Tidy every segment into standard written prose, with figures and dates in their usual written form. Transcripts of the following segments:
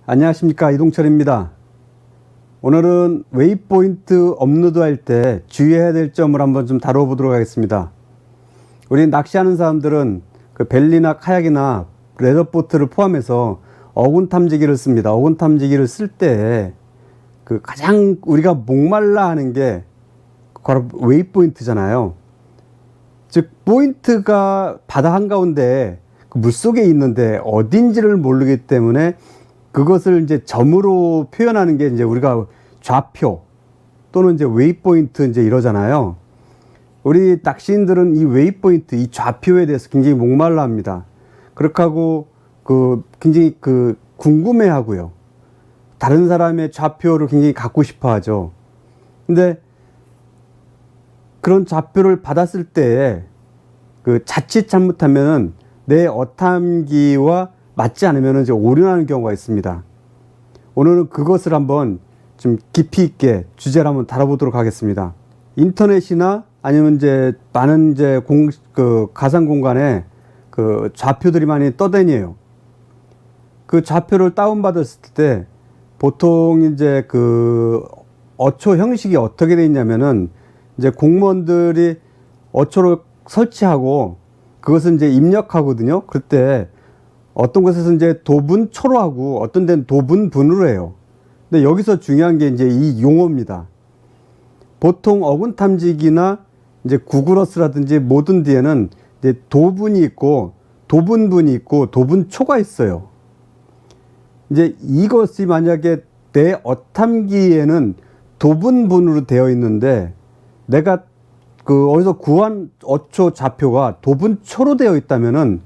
안녕하십니까, 이동철입니다. 오늘은 웨이포인트 업로드 할 때 주의해야 될 점을 한번 좀 다뤄보도록 하겠습니다. 우리 낚시하는 사람들은 그 벨리나 카약이나 레더보트를 포함해서 어군 탐지기를 씁니다. 어군 탐지기를 쓸 때 그 가장 우리가 목말라 하는 게 바로 웨이포인트잖아요. 즉 포인트가 바다 한가운데 그 물속에 있는데 어딘지를 모르기 때문에 그것을 이제 점으로 표현하는 게 이제 우리가 좌표 또는 이제 웨이포인트 이제 이러잖아요. 우리 낚시인들은 이 웨이포인트, 이 좌표에 대해서 굉장히 목말라 합니다. 그렇게 하고 굉장히 궁금해 하고요. 다른 사람의 좌표를 굉장히 갖고 싶어 하죠. 근데 그런 좌표를 받았을 때 자칫 잘못하면은 내 어탐기와 맞지 않으면 이제 오류나는 경우가 있습니다. 오늘은 그것을 한번 좀 깊이 있게 주제를 한번 다뤄보도록 하겠습니다. 인터넷이나 아니면 이제 많은 이제 가상 공간에 좌표들이 많이 떠다녀요. 그 좌표를 다운받았을 때 보통 이제 어초 형식이 어떻게 되어 있냐면은 이제 공무원들이 어초를 설치하고 그것을 이제 입력하거든요. 그때 어떤 곳에서 이제 도분초로 하고 어떤 데는 도분분으로 해요. 근데 여기서 중요한 게 이제 이 용어입니다. 보통 어군 탐지기나 이제 구글어스라든지 모든 뒤에는 이제 도분이 있고 도분분이 있고 도분초가 있어요. 이제 이것이 만약에 내 어탐기에는 도분분으로 되어 있는데 내가 어디서 구한 어초 좌표가 도분초로 되어 있다면은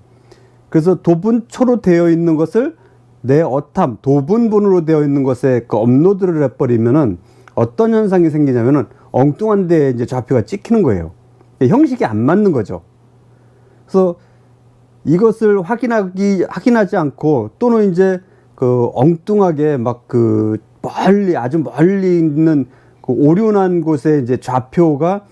그래서 도분초로 되어 있는 것을 내 어탐 도분분으로 되어 있는 것에 업로드를 해버리면은 어떤 현상이 생기냐면은 엉뚱한 데에 이제 좌표가 찍히는 거예요. 형식이 안 맞는 거죠. 그래서 이것을 확인하지 않고 또는 이제 엉뚱하게 막 멀리 아주 멀리 있는 오류난 곳에 이제 좌표가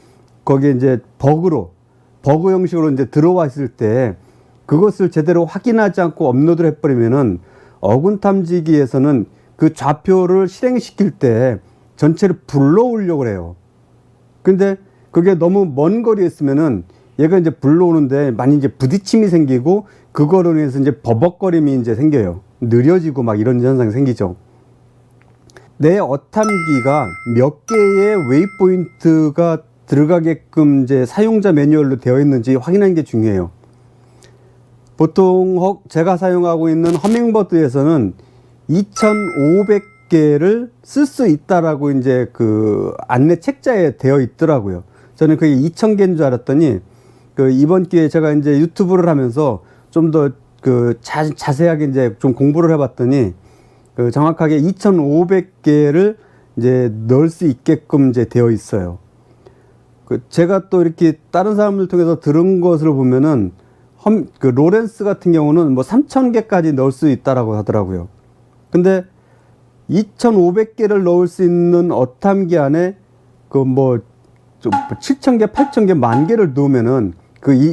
거기에 이제 버그 형식으로 이제 들어와 있을 때 그것을 제대로 확인하지 않고 업로드를 해버리면은 어군 탐지기에서는 그 좌표를 실행시킬 때 전체를 불러오려고 해요. 근데 그게 너무 먼 거리에 있으면은 얘가 이제 불러오는데 많이 이제 부딪힘이 생기고 그거로 인해서 이제 버벅거림이 이제 생겨요. 느려지고 막 이런 현상이 생기죠. 내 어탐기가 몇 개의 웨이포인트가 들어가게끔 이제 사용자 매뉴얼로 되어 있는지 확인하는 게 중요해요. 보통 제가 사용하고 있는 허밍버드에서는 2,500개를 쓸 수 있다라고 이제 안내 책자에 되어 있더라고요. 저는 그게 2,000개인 줄 알았더니 이번 기회에 제가 이제 유튜브를 하면서 좀 더 자세하게 이제 좀 공부를 해봤더니 정확하게 2,500개를 이제 넣을 수 있게끔 이제 되어 있어요. 제가 또 이렇게 다른 사람들 통해서 들은 것을 보면은 로렌스 같은 경우는 뭐 3,000개까지 넣을 수 있다라고 하더라고요. 근데 2,500개를 넣을 수 있는 어탐기 안에 7,000개, 8,000개, 10,000개를 넣으면은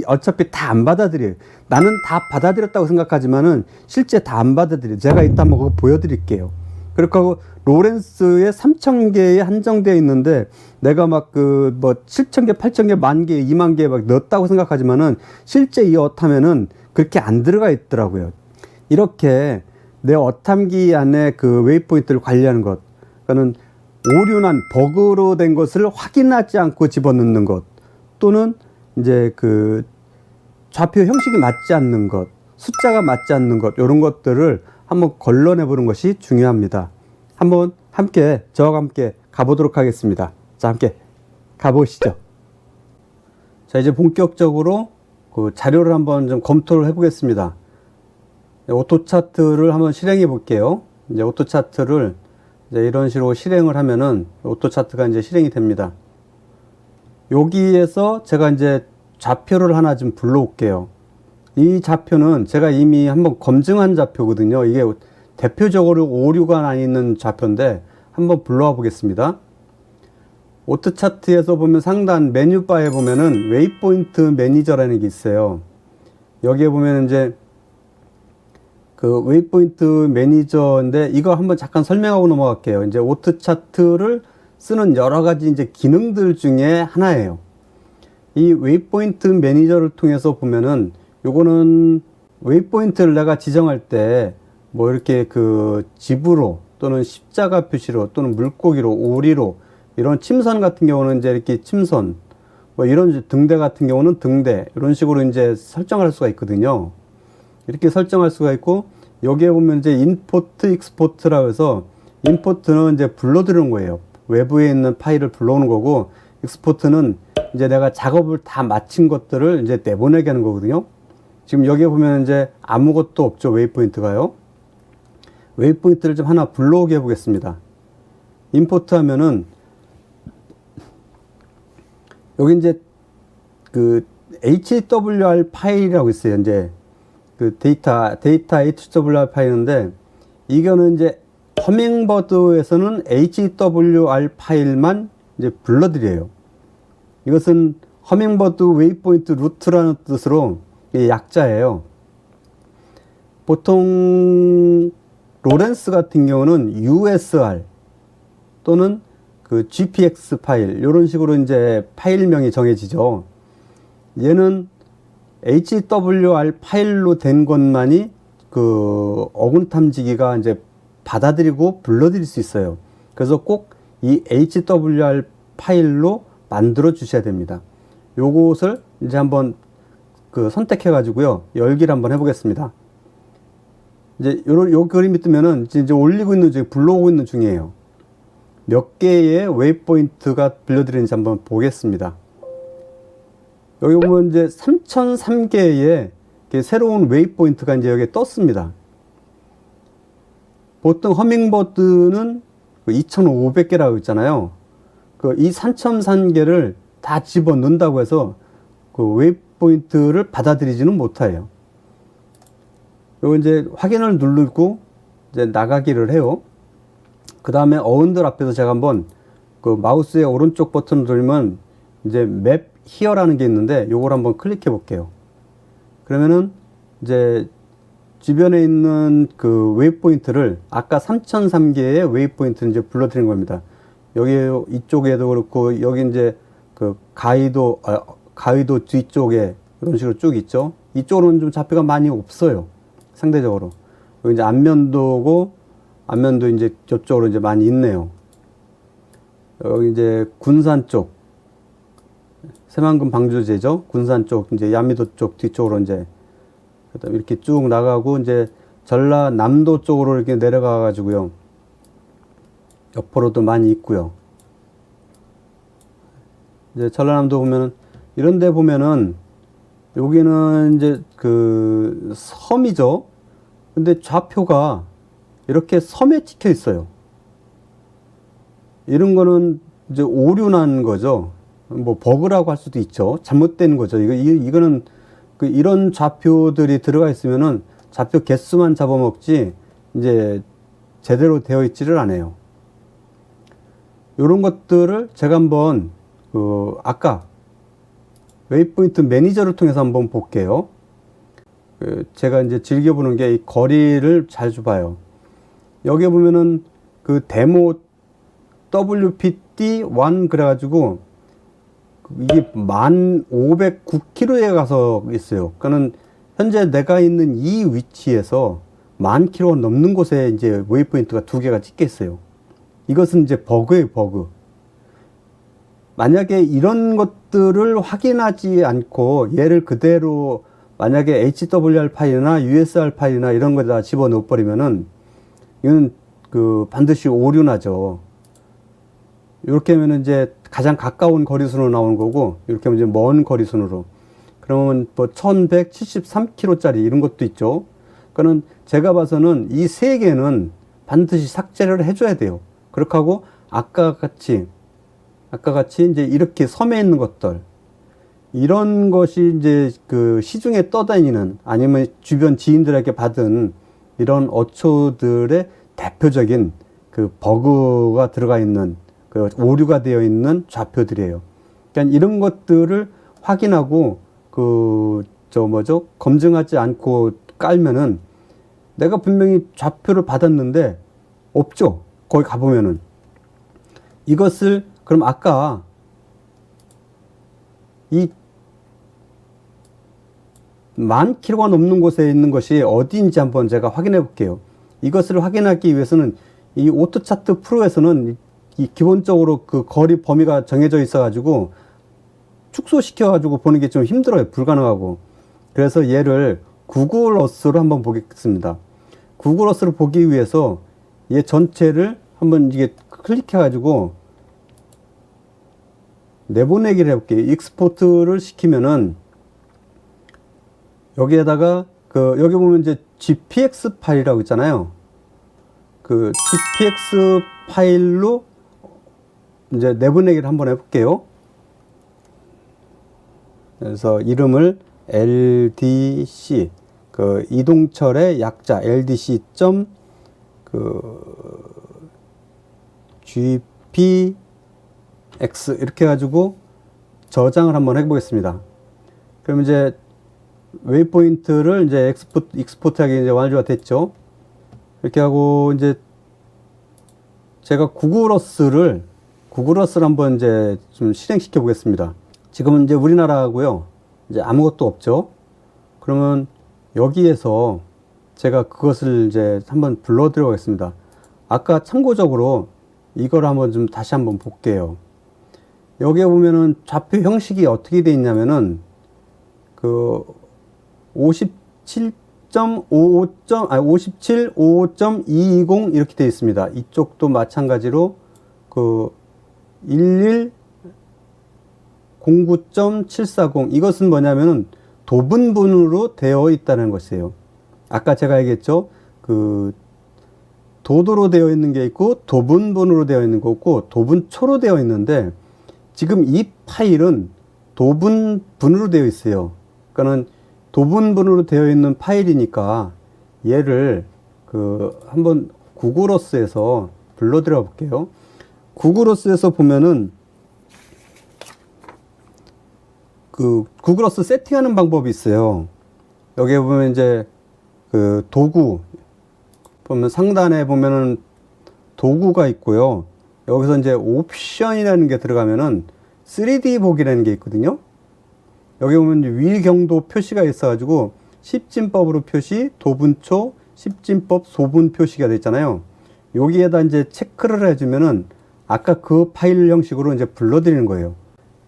어차피 다 안 받아들여요. 나는 다 받아들였다고 생각하지만은 실제 다 안 받아들여요. 제가 이따 한번 그거 보여드릴게요. 그렇게 하고 로렌스에 3,000개에 한정되어 있는데 내가 7,000개, 8,000개, 10,000개, 20,000개 막 넣었다고 생각하지만은 실제 이 어탐에는 그렇게 안 들어가 있더라고요. 이렇게 내 어탐기 안에 웨이포인트를 관리하는 것, 그러니까는 오류난 버그로 된 것을 확인하지 않고 집어넣는 것, 또는 이제 좌표 형식이 맞지 않는 것, 숫자가 맞지 않는 것, 이런 것들을 한번 걸러내 보는 것이 중요합니다. 한번 저와 함께 가보도록 하겠습니다. 자, 함께 가보시죠. 자, 이제 본격적으로 자료를 한번 좀 검토를 해보겠습니다. 오토 차트를 한번 실행해 볼게요. 이제 오토 차트를 이제 이런 식으로 실행을 하면은 오토 차트가 이제 실행이 됩니다. 여기에서 제가 이제 좌표를 하나 좀 불러올게요. 이 좌표는 제가 이미 한번 검증한 좌표거든요. 이게 대표적으로 오류가 나 있는 좌표인데 한번 불러와 보겠습니다. 오토 차트에서 보면 상단 메뉴바에 보면은 웨이포인트 매니저라는 게 있어요. 여기에 보면 이제 그 웨이포인트 매니저인데 이거 한번 잠깐 설명하고 넘어갈게요. 이제 오트 차트를 쓰는 여러 가지 이제 기능들 중에 하나예요. 이 웨이포인트 매니저를 통해서 보면은 요거는 웨이포인트를 내가 지정할 때 뭐 이렇게 그 집으로 또는 십자가 표시로 또는 물고기로 오리로 이런 침선 같은 경우는 이제 이렇게 침선 뭐 이런 등대 같은 경우는 등대 이런 식으로 이제 설정할 수가 있거든요. 이렇게 설정할 수가 있고 여기에 보면 이제 임포트 익스포트라고 해서 임포트는 이제 불러들이는 거예요. 외부에 있는 파일을 불러오는 거고 익스포트는 이제 내가 작업을 다 마친 것들을 이제 내보내게 하는 거거든요. 지금 여기에 보면 이제 아무것도 없죠. 웨이포인트가요. 웨이포인트를 좀 하나 불러오게 해보겠습니다. 임포트 하면은 여기 이제 그 HWR 파일이라고 있어요. 이제 그 데이터 HWR 파일인데 이거는 이제 허밍버드에서는 HWR 파일만 이제 불러들여요. 이것은 허밍버드 웨이포인트 루트라는 뜻으로 약자예요. 보통 로렌스 같은 경우는 USR 또는 그 GPX 파일 이런 식으로 이제 파일명이 정해지죠. 얘는 HWR 파일로 된 것만이 그 어군 탐지기가 이제 받아들이고 불러들일 수 있어요. 그래서 꼭 이 HWR 파일로 만들어 주셔야 됩니다. 요것을 이제 한번 그 선택해 가지고요. 열기를 한번 해 보겠습니다. 이제 요 그림이 뜨면은 이제 올리고 있는 중에 불러오고 있는 중이에요. 몇 개의 웨이포인트가 불려드리는지 한번 보겠습니다. 여기 보면 이제 3003개의 새로운 웨이포인트가 이제 여기에 떴습니다. 보통 허밍버드는 2500개라고 있잖아요. 이 3003개를 다 집어 넣는다고 해서 그 웨이포인트를 받아들이지는 못해요. 요거 이제 확인을 누르고 이제 나가기를 해요. 그 다음에 어원들 앞에서 제가 한번 그 마우스의 오른쪽 버튼을 누르면 이제 맵 히어라는 게 있는데 요걸 한번 클릭해 볼게요. 그러면은 이제 주변에 있는 그 웨이포인트를 아까 3003개의 웨이포인트를 이제 불러드린 겁니다. 여기 이쪽에도 그렇고 여기 이제 그 가이도 뒤쪽에 이런 식으로 쭉 있죠. 이쪽으로는 좀 좌표가 많이 없어요. 상대적으로. 여기 이제 안면도고 안면도 이제 저쪽으로 이제 많이 있네요. 여기 이제 군산 쪽 새만금 방조제죠. 군산 쪽 이제 야미도 쪽 뒤쪽으로 이제 그다음 이렇게 쭉 나가고 이제 전라남도 쪽으로 이렇게 내려가 가지고요. 옆으로도 많이 있고요. 이제 전라남도 보면은 이런 데 보면은 여기는 이제 그 섬이죠. 근데 좌표가 이렇게 섬에 찍혀 있어요. 이런 거는 이제 오류난 거죠. 뭐 버그라고 할 수도 있죠. 잘못된 거죠. 이거는 그 이런 좌표들이 들어가 있으면은 좌표 개수만 잡아먹지 이제 제대로 되어 있지를 않아요. 이런 것들을 제가 한번 그 아까 웨이포인트 매니저를 통해서 한번 볼게요. 제가 이제 즐겨보는 게 이 거리를 잘 줘봐요. 여기 보면은 그 데모 WPT1 그래가지고 이게 1509km에 가서 있어요. 그러니까는 현재 내가 있는 이 위치에서 10,000km 넘는 곳에 이제 웨이포인트가 두 개가 찍혀 있어요. 이것은 이제 버그예요, 버그. 만약에 이런 것들을 확인하지 않고 얘를 그대로 만약에 HWR 파일이나 USR 파일이나 이런 거에다 집어넣어 버리면은 이건 그 반드시 오류나죠. 이렇게 하면 이제 가장 가까운 거리순으로 나오는 거고, 이렇게 하면 이제 먼 거리순으로. 그러면 뭐 1173km짜리 이런 것도 있죠. 그러니까는 제가 봐서는 이 세 개는 반드시 삭제를 해줘야 돼요. 그렇게 하고 아까 같이 이제 이렇게 섬에 있는 것들, 이런 것이 이제 그 시중에 떠다니는 아니면 주변 지인들에게 받은 이런 어초들의 대표적인 그 버그가 들어가 있는 그 오류가 되어 있는 좌표들이에요. 그러니까 이런 것들을 확인하고 검증하지 않고 깔면은 내가 분명히 좌표를 받았는데 없죠. 거기 가보면은. 이것을 그럼 아까 이 10,000km가 넘는 곳에 있는 것이 어디인지 한번 제가 확인해 볼게요. 이것을 확인하기 위해서는 이 오토차트 프로에서는 이 기본적으로 그 거리 범위가 정해져 있어 가지고 축소시켜 가지고 보는 게 좀 힘들어요. 불가능하고. 그래서 얘를 구글 어스로 한번 보겠습니다. 구글 어스를 보기 위해서 얘 전체를 한번 이게 클릭해 가지고 내보내기를 해볼게요. 익스포트를 시키면은 여기에다가 여기 보면 이제 GPX 파일이라고 있잖아요. 그 GPX 파일로 이제 내보내기를 한번 해볼게요. 그래서 이름을 LDC 그 이동철의 약자 LDC GPX 이렇게 해가지고 저장을 한번 해보겠습니다. 그럼 이제 웨이포인트를 이제 익스포트하기 이제 완료가 됐죠. 이렇게 하고 이제 제가 구글어스를 한번 이제 좀 실행시켜 보겠습니다. 지금은 이제 우리나라고요. 이제 아무것도 없죠. 그러면 여기에서 제가 그것을 이제 한번 불러드려 보겠습니다. 아까 참고적으로 이걸 한번 좀 다시 한번 볼게요. 여기에 보면은 좌표 형식이 어떻게 되어 있냐면은 그 57.55.220 이렇게 되어 있습니다. 이쪽도 마찬가지로 그 1109.740 이것은 뭐냐면은 도분분으로 되어 있다는 것이에요. 아까 제가 얘기했죠. 그 도도로 되어 있는 게 있고 도분분으로 되어 있는 거 있고 도분초로 되어 있는데 지금 이 파일은 도분분으로 되어 있어요. 그러니까는 도분분으로 되어 있는 파일이니까 얘를 한번 구글어스에서 불러들여 볼게요. 구글어스에서 보면은 그 구글어스 세팅하는 방법이 있어요. 여기에 보면 이제 그 도구 보면 상단에 보면은 도구가 있고요. 여기서 이제 옵션이라는 게 들어가면은 3D 보기라는 게 있거든요. 여기 보면 위경도 표시가 있어가지고 십진법으로 표시, 도분초, 십진법, 소분 표시가 되어 있잖아요. 여기에다 이제 체크를 해주면은 아까 그 파일 형식으로 이제 불러드리는 거예요.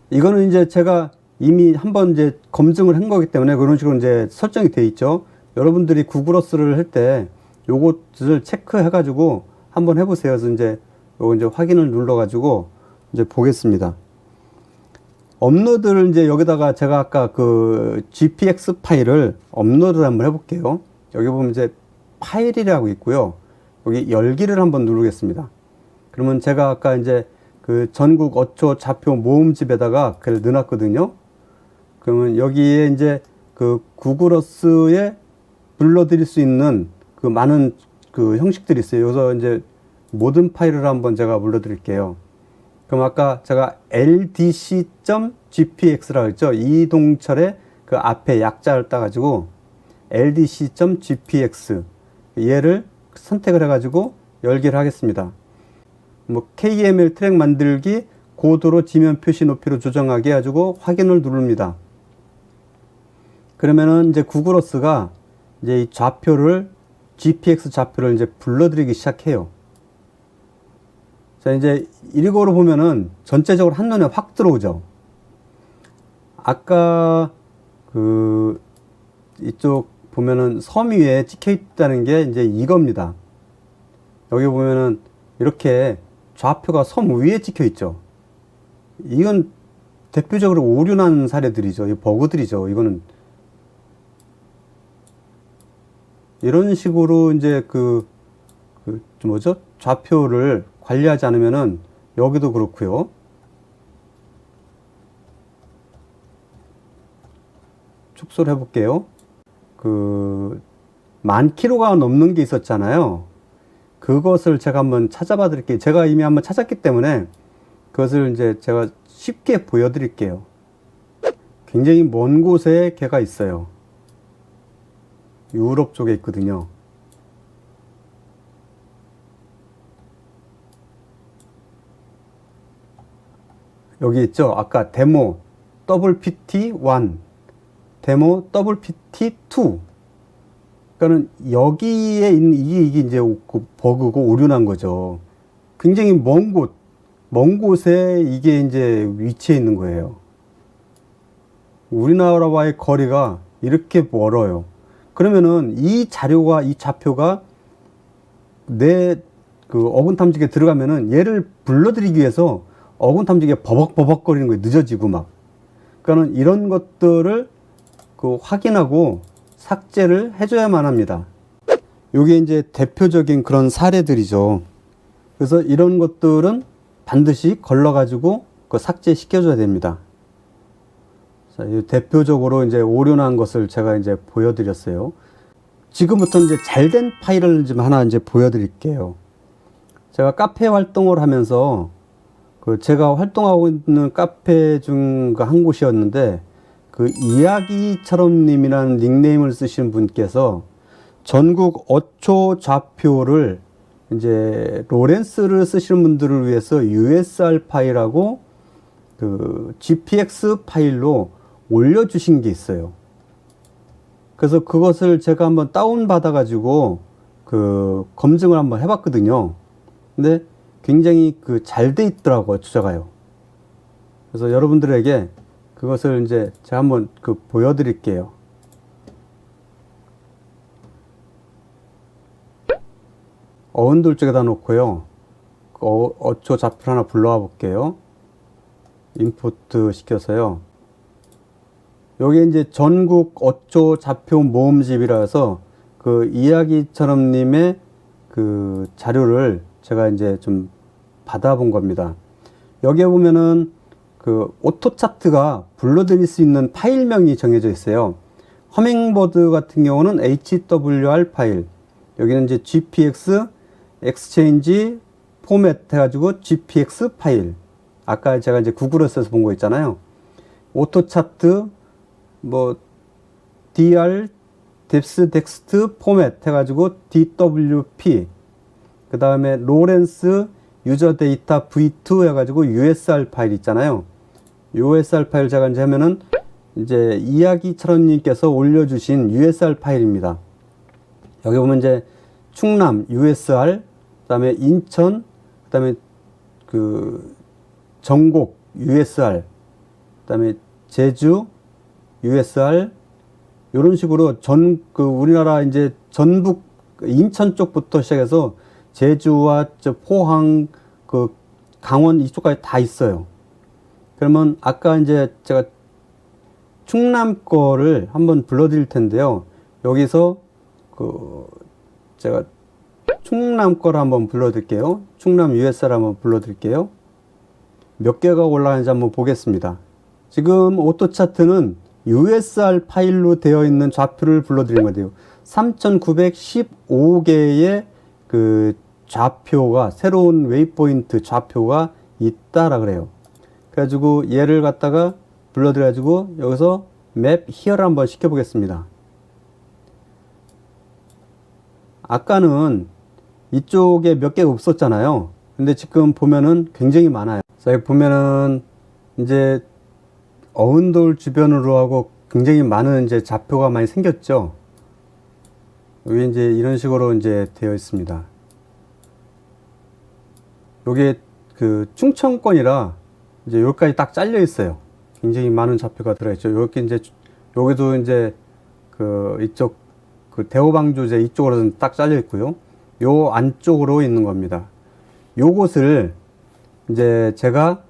이거는 이제 제가 이미 한번 이제 검증을 한 거기 때문에 그런 식으로 이제 설정이 되어 있죠. 여러분들이 구글어스를 할 때 요것을 체크해가지고 한번 해보세요. 그래서 이제 요거 이제 확인을 눌러가지고 이제 보겠습니다. 업로드를 이제 여기다가 제가 아까 그 GPX 파일을 업로드를 한번 해볼게요. 여기 보면 이제 파일이라고 있고요. 여기 열기를 한번 누르겠습니다. 그러면 제가 아까 이제 그 전국 어초 좌표 모음집에다가 그걸 넣어놨거든요. 그러면 여기에 이제 그 구글어스에 불러드릴 수 있는 그 많은 그 형식들이 있어요. 여기서 이제 모든 파일을 한번 제가 불러드릴게요. 그럼 아까 제가 ldc.gpx라고 했죠. 이동철의 그 앞에 약자를 따가지고 ldc.gpx 얘를 선택을 해가지고 열기를 하겠습니다. 뭐 KML 트랙 만들기 고도로 지면 표시 높이로 조정하게 해가지고 확인을 누릅니다. 그러면은 이제 구글어스가 이제 이 좌표를 GPX 좌표를 이제 불러들이기 시작해요. 자, 이제 이거로 보면은 전체적으로 한눈에 확 들어오죠. 아까 그 이쪽 보면은 섬 위에 찍혀 있다는 게 이제 이겁니다. 여기 보면은 이렇게 좌표가 섬 위에 찍혀 있죠. 이건 대표적으로 오류난 사례들이죠. 이 버그들이죠. 이거는 이런 식으로 이제 뭐죠? 좌표를 관리하지 않으면은 여기도 그렇고요. 축소를 해볼게요. 그 10,000km가 넘는 게 있었잖아요. 그것을 제가 한번 찾아봐 드릴게요. 제가 이미 한번 찾았기 때문에 그것을 이제 제가 쉽게 보여드릴게요. 굉장히 먼 곳에 걔가 있어요. 유럽 쪽에 있거든요. 여기 있죠. 아까 데모 WPT1, 데모 WPT2. 그러니까는 여기에 있는 이게 이제 그 버그고 오류난 거죠. 굉장히 먼 곳에 이게 이제 위치해 있는 거예요. 우리나라와의 거리가 이렇게 멀어요. 그러면은 이 자료가, 이 좌표가 내 그 어군 탐지기에 들어가면은 얘를 불러들이기 위해서 어군 탐지기가 버벅버벅거리는 거예요. 늦어지고 막. 그러니까는 이런 것들을 그 확인하고 삭제를 해줘야만 합니다. 요게 이제 대표적인 그런 사례들이죠. 그래서 이런 것들은 반드시 걸러가지고 그 삭제시켜줘야 됩니다. 자, 대표적으로 이제 오류난 것을 제가 이제 보여드렸어요. 지금부터 이제 잘된 파일을 좀 하나 이제 보여드릴게요. 제가 카페 활동을 하면서 그 제가 활동하고 있는 카페 중 한 곳이었는데 그 이야기처럼님이라는 닉네임을 쓰시는 분께서 전국 어초 좌표를 이제 로렌스를 쓰시는 분들을 위해서 USR 파일하고 그 GPX 파일로 올려주신 게 있어요. 그래서 그것을 제가 한번 다운 받아 가지고 그 검증을 한번 해봤거든요. 근데 굉장히 그 잘 돼 있더라고요, 저자가요. 그래서 여러분들에게 그것을 이제 제가 한번 그 보여드릴게요. 어원돌 쪽에다 놓고요. 어초 좌표를 하나 불러와 볼게요. 임포트 시켜서요. 여기 이제 전국 어초 좌표 모음집이라서 그 이야기처럼님의 그 자료를 제가 이제 좀 받아본 겁니다. 여기에 보면은 그 오토 차트가 불러들일 수 있는 파일명이 정해져 있어요. 허밍버드 같은 경우는 HWR 파일, 여기는 이제 GPX 엑스체인지 포맷 해가지고 GPX 파일. 아까 제가 이제 구글에서 본 거 있잖아요. 오토 차트 뭐 DR 뎁스 텍스트 포맷 해가지고 DWP. 그 다음에 로렌스 유저 데이터 V2 해가지고 USR 파일 있잖아요. USR 파일 제가 이제 하면은 이제 이야기처럼님께서 올려주신 USR 파일입니다. 여기 보면 이제 충남 USR, 그 다음에 인천, 그 다음에 그 전곡 USR, 그 다음에 제주 USR, 이런 식으로 그 우리나라 이제 전북 인천 쪽부터 시작해서 제주와 포항, 그 강원 이쪽까지 다 있어요. 그러면 아까 이제 제가 충남 거를 한번 불러드릴 텐데요. 여기서 그 제가 충남 거를 한번 불러드릴게요. 충남 USR 한번 불러드릴게요. 몇 개가 올라가는지 한번 보겠습니다. 지금 오토 차트는 USR 파일로 되어 있는 좌표를 불러드린 거예요. 3915개의 그 좌표가, 새로운 웨이포인트 좌표가 있다라 그래요. 그래가지고 얘를 갖다가 불러드려가지고 여기서 맵 히어를 한번 시켜보겠습니다. 아까는 이쪽에 몇 개가 없었잖아요. 근데 지금 보면은 굉장히 많아요. 자, 여기 보면은 이제 어운돌 주변으로 하고 굉장히 많은 이제 좌표가 많이 생겼죠. 여기 이제 이런 식으로 이제 되어 있습니다. 요게 그 충청권이라 이제 여기까지 딱 잘려 있어요. 굉장히 많은 좌표가 들어있죠. 여기 이제 여기도 이제 그 이쪽 그 대호방조제 이쪽으로는 딱 잘려 있고요. 요 안쪽으로 있는 겁니다. 요것을 이제 제가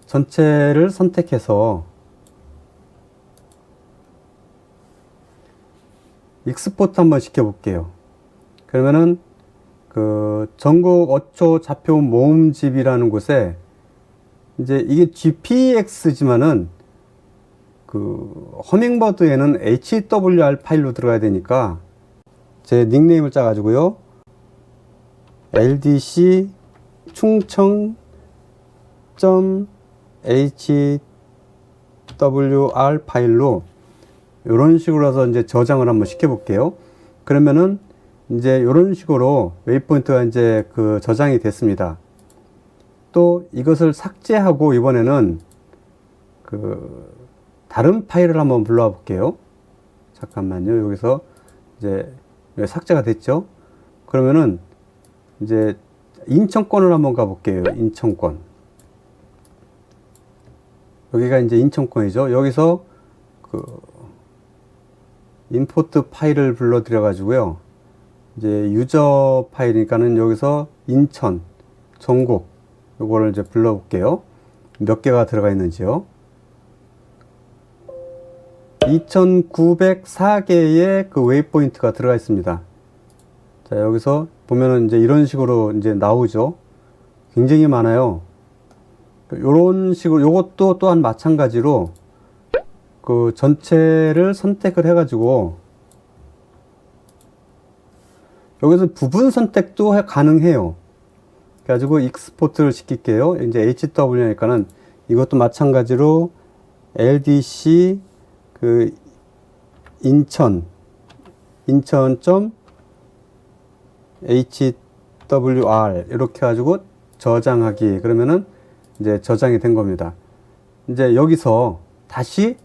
전체를 선택해서 익스포트 한번 시켜볼게요. 그러면은 그 전국 어초 좌표 모음집이라는 곳에 이제 이게 GPX지만은 그 허밍버드에는 HWR 파일로 들어가야 되니까 제 닉네임을 짜가지고요. LDC 충청 .hwr 파일로 이런 식으로 해서 이제 저장을 한번 시켜볼게요. 그러면은 이제 이런 식으로 웨이포인트가 이제 그 저장이 됐습니다. 또 이것을 삭제하고 이번에는 다른 파일을 한번 불러와 볼게요. 잠깐만요. 여기서 이제 삭제가 됐죠. 그러면은 이제 인천권을 한번 가볼게요. 인천권. 여기가 이제 인천권이죠. 여기서 임포트 파일을 불러들여 가지고요. 이제 유저 파일이니까는 여기서 인천, 전국 요거를 이제 불러볼게요. 몇 개가 들어가 있는지요. 2904개의 그 웨이포인트가 들어가 있습니다. 자, 여기서 보면은 이제 이런 식으로 이제 나오죠. 굉장히 많아요. 요런 식으로, 요것도 또한 마찬가지로 그 전체를 선택을 해가지고 여기서 부분 선택도 가능해요. 그래가지고 익스포트를 시킬게요. 이제 HW니까는 이것도 마찬가지로 LDC 그 인천.hrwr 이렇게 해가지고 저장하기. 그러면은 이제 저장이 된 겁니다. 이제 여기서 다시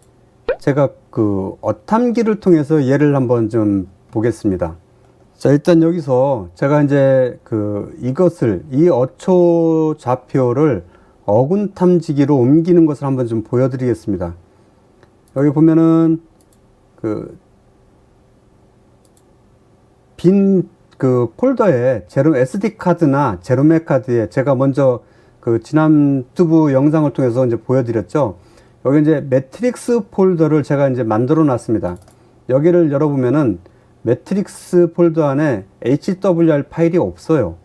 제가 그 어탐기를 통해서 얘를 한번 좀 보겠습니다. 자, 일단 여기서 제가 이제 이 어초 좌표를 어군 탐지기로 옮기는 것을 한번 좀 보여드리겠습니다. 여기 보면은 빈 폴더에 SD 카드나 제로맥 카드에 제가 먼저 지난 유튜브 영상을 통해서 이제 보여드렸죠. 여기 이제 매트릭스 폴더를 제가 이제 만들어 놨습니다. 여기를 열어보면은 매트릭스 폴더 안에 HWR 파일이 없어요.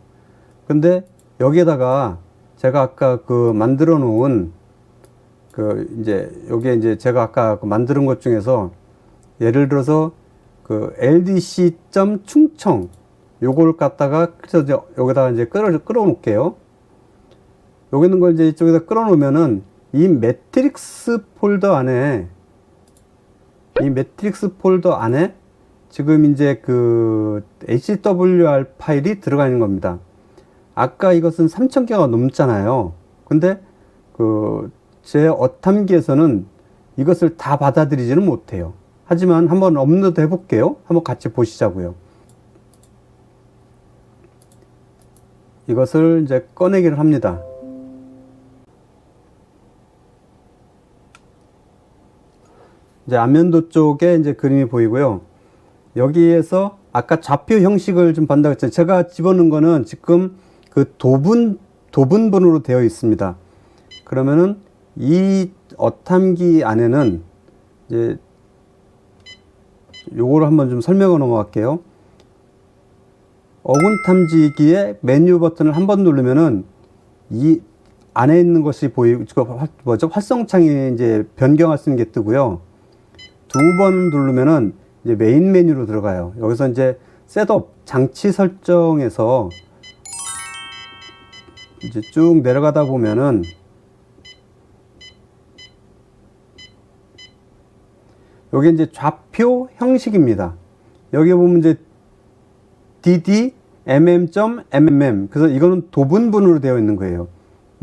근데 여기에다가 제가 아까 만들어 놓은 여기에 이제 제가 아까 만드는 것 중에서 예를 들어서 ldc.충청 요걸 갖다가 그래서 이제 여기다가 이제 끌어 놓을게요. 여기 있는 걸 이제 이쪽에다 끌어 놓으면은 이 매트릭스 폴더 안에 지금 이제 HWR 파일이 들어가 있는 겁니다. 아까 이것은 3000개가 넘잖아요. 근데 제 어탐기에서는 이것을 다 받아들이지는 못해요. 하지만 한번 업로드 해 볼게요. 한번 같이 보시자고요. 이것을 이제 꺼내기를 합니다. 이제 안면도 쪽에 이제 그림이 보이고요. 여기에서 아까 좌표 형식을 좀 본다고 했잖아요. 제가 집어넣은 거는 지금 도분분으로 되어 있습니다. 그러면은 이 어탐기 안에는 이제 요거를 한번 좀 설명을 넘어갈게요. 어군 탐지기의 메뉴 버튼을 한번 누르면은 이 안에 있는 것이 보이고, 활성창이 이제 변경할 수 있는 게 뜨고요. 두 번 누르면은 이제 메인 메뉴로 들어가요. 여기서 이제 셋업, 장치 설정에서 이제 쭉 내려가다 보면은 여기 이제 좌표 형식입니다. 여기 보면 이제 dd mm.mm 그래서 이거는 도분분으로 되어 있는 거예요.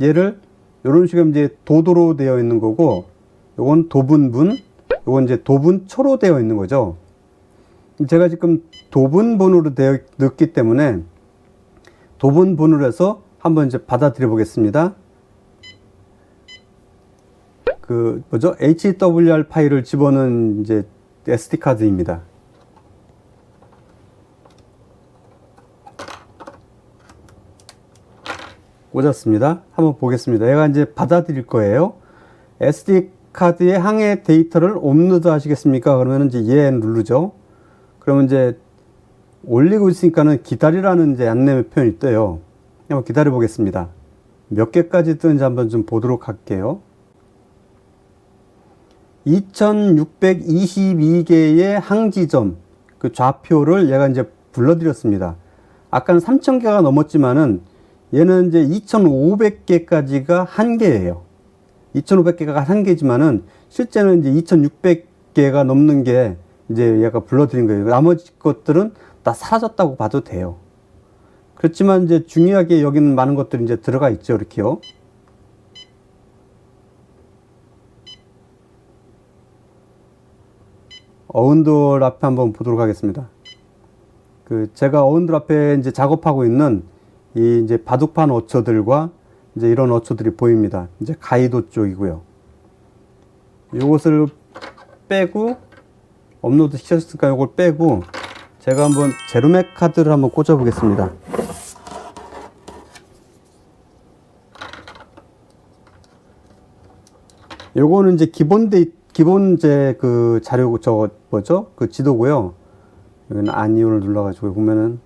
얘를 이런 식으로 이제 도도로 되어 있는 거고, 요건 도분분, 요건 이제 도분초로 되어 있는 거죠. 제가 지금 도분분으로 되어 넣기 때문에 도분분으로 해서 한번 이제 받아들여 보겠습니다. HWR 파일을 집어넣은 이제 SD 카드입니다. 꽂았습니다. 한번 보겠습니다. 얘가 이제 받아들일 거예요. SD 카드에 항해 데이터를 업로드 하시겠습니까? 그러면 이제 예 누르죠. 그러면 이제 올리고 있으니까는 기다리라는 이제 안내 표현이 떠요. 한번 기다려 보겠습니다. 몇 개까지 뜨는지 한번 좀 보도록 할게요. 2622개의 항지점 좌표를 얘가 이제 불러드렸습니다. 아까는 3000개가 넘었지만은 얘는 이제 2500개까지가 한계예요. 2500개가 한계지만은 실제는 이제 2600개가 넘는 게 이제 얘가 불러드린 거예요. 나머지 것들은 다 사라졌다고 봐도 돼요. 그렇지만 이제 중요하게 여기는 많은 것들이 이제 들어가 있죠. 이렇게요. 어운돌 앞에 한번 보도록 하겠습니다. 제가 어운돌 앞에 이제 작업하고 있는 이 이제 바둑판 어초들과 이제 이런 어초들이 보입니다. 이제 가이도 쪽이고요. 요것을 빼고 업로드 시켰으니까 요걸 빼고 제가 한번 제로맥 카드를 한번 꽂아 보겠습니다. 요거는 이제 기본 이제 그 자료 뭐죠? 그 지도고요. 여기는 아니오를 눌러가지고 보면은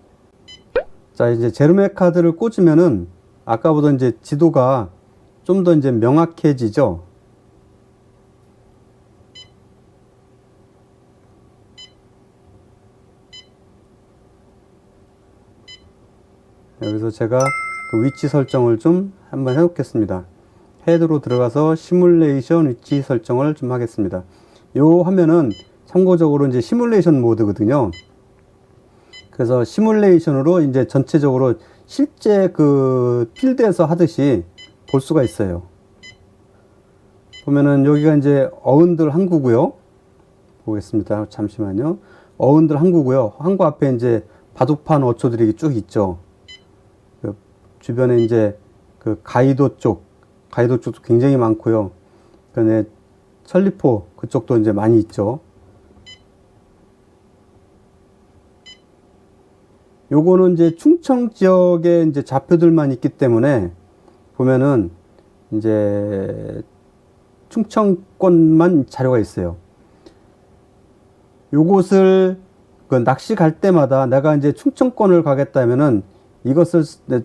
자 이제 제로맥 카드를 꽂으면은 아까보다 이제 지도가 좀 더 이제 명확해지죠. 여기서 제가 그 위치 설정을 좀 한번 해놓겠습니다. 헤드로 들어가서 시뮬레이션 위치 설정을 좀 하겠습니다. 요 화면은 참고적으로 이제 시뮬레이션 모드거든요. 그래서 시뮬레이션으로 이제 전체적으로 실제 그 필드에서 하듯이 볼 수가 있어요. 보면은 여기가 이제 어운들 항구고요. 보겠습니다. 잠시만요. 어운들 항구고요. 항구 앞에 이제 바둑판 어초들이 쭉 있죠. 그 주변에 이제 그 가이도 쪽도 굉장히 많고요. 그다음에 천리포 그쪽도 이제 많이 있죠. 요거는 이제 충청 지역에 이제 좌표들만 있기 때문에 보면은 이제 충청권만 자료가 있어요. 요곳을 그 낚시 갈 때마다 내가 이제 충청권을 가겠다면은 이것을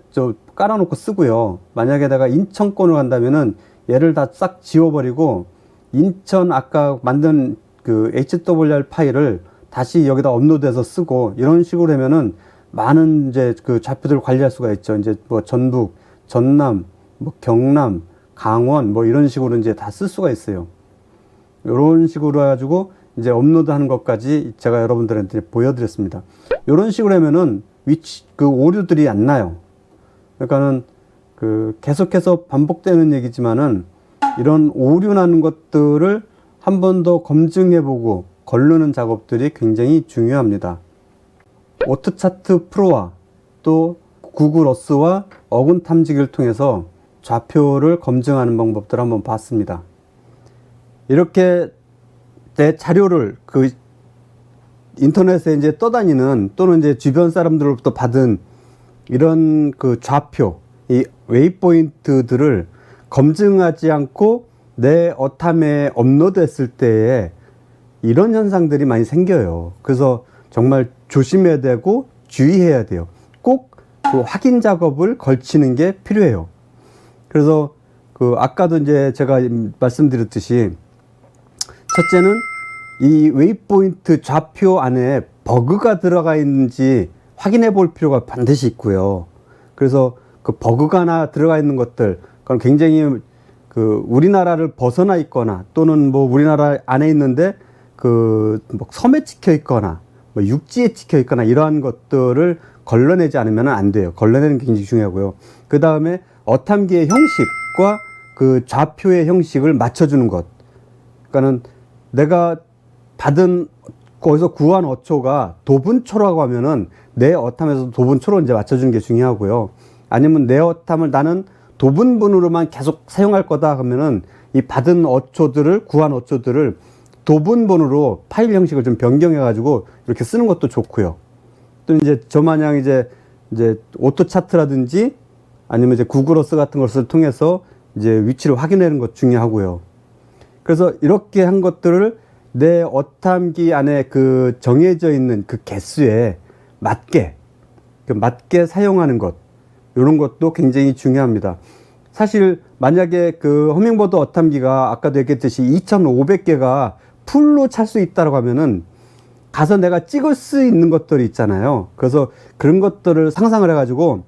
저 깔아놓고 쓰고요. 만약에 내가 인천권을 간다면은 얘를 다 싹 지워버리고 인천 아까 만든 그 HWR 파일을 다시 여기다 업로드해서 쓰고 이런 식으로 하면은 많은 이제 그 좌표들을 관리할 수가 있죠. 이제 뭐 전북, 전남, 뭐 경남, 강원 뭐 이런 식으로 이제 다 쓸 수가 있어요. 이런 식으로 해가지고 이제 업로드 하는 것까지 제가 여러분들한테 보여드렸습니다. 이런 식으로 하면은 그 오류들이 안 나요. 그러니까는 그 계속해서 반복되는 얘기지만은 이런 오류 나는 것들을 한 번 더 검증해보고 걸르는 작업들이 굉장히 중요합니다. 오토차트 프로와 또 구글 어스와 어군 탐지기를 통해서 좌표를 검증하는 방법들을 한번 봤습니다. 이렇게 내 자료를 그 인터넷에 이제 떠다니는 또는 이제 주변 사람들로부터 받은 이런 그 좌표, 이 웨이포인트들을 검증하지 않고 내 어탐에 업로드했을 때에 이런 현상들이 많이 생겨요. 그래서 정말 조심해야 되고 주의해야 돼요. 꼭 그 확인 작업을 걸치는 게 필요해요. 그래서 그 아까도 이제 제가 말씀드렸듯이 첫째는 이 웨이포인트 좌표 안에 버그가 들어가 있는지 확인해 볼 필요가 반드시 있고요. 그래서 그 버그가 하나 들어가 있는 것들, 그건 굉장히 그 우리나라를 벗어나 있거나 또는 뭐 우리나라 안에 있는데 그 뭐 섬에 찍혀 있거나 뭐 육지에 찍혀 있거나 이러한 것들을 걸러내지 않으면 안 돼요. 걸러내는 게 굉장히 중요하고요. 그 다음에 어탐기의 형식과 그 좌표의 형식을 맞춰주는 것. 그러니까는 내가 받은 거기서 구한 어초가 도분초라고 하면은 내 어탐에서 도분초로 이제 맞춰주는 게 중요하고요. 아니면 내 어탐을 나는 도분분으로만 계속 사용할 거다 하면은 이 받은 어초들을 구한 어초들을 도분본으로 파일 형식을 좀 변경해 가지고 이렇게 쓰는 것도 좋고요. 또 이제 저마냥 이제 오토 차트라든지 아니면 이제 구글 어스 같은 것을 통해서 이제 위치를 확인하는 것 중요하고요. 그래서 이렇게 한 것들을 내 어탐기 안에 그 정해져 있는 그 개수에 맞게 사용하는 것, 이런 것도 굉장히 중요합니다. 사실 만약에 그 허밍버드 어탐기가 아까도 얘기했듯이 2,500개가 풀로 찰 수 있다고 하면은 가서 내가 찍을 수 있는 것들이 있잖아요. 그래서 그런 것들을 상상을 해가지고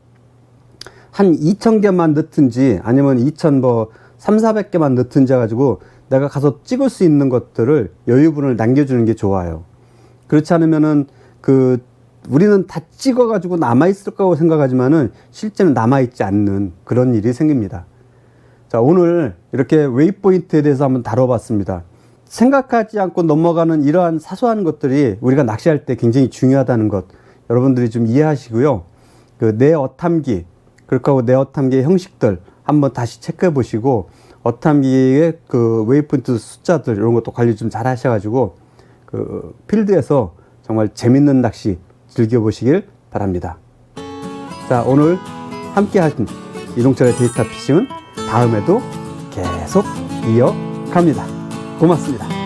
한 2,000개만 넣든지 아니면 3,400개만 넣든지 해가지고 내가 가서 찍을 수 있는 것들을 여유분을 남겨주는 게 좋아요. 그렇지 않으면은 그 우리는 다 찍어가지고 남아있을 거라고 생각하지만은 실제는 남아있지 않는 그런 일이 생깁니다. 자, 오늘 이렇게 웨이포인트에 대해서 한번 다뤄봤습니다. 생각하지 않고 넘어가는 이러한 사소한 것들이 우리가 낚시할 때 굉장히 중요하다는 것 여러분들이 좀 이해하시고요. 그 내 어탐기, 그렇고 내 어탐기의 형식들 한번 다시 체크해 보시고 어탐기의 그 웨이포인트 숫자들 이런 것도 관리 좀 잘 하셔가지고 그 필드에서 정말 재밌는 낚시 즐겨보시길 바랍니다. 자, 오늘 함께 하신 이동철의 데이터 피싱은 다음에도 계속 이어갑니다. 고맙습니다.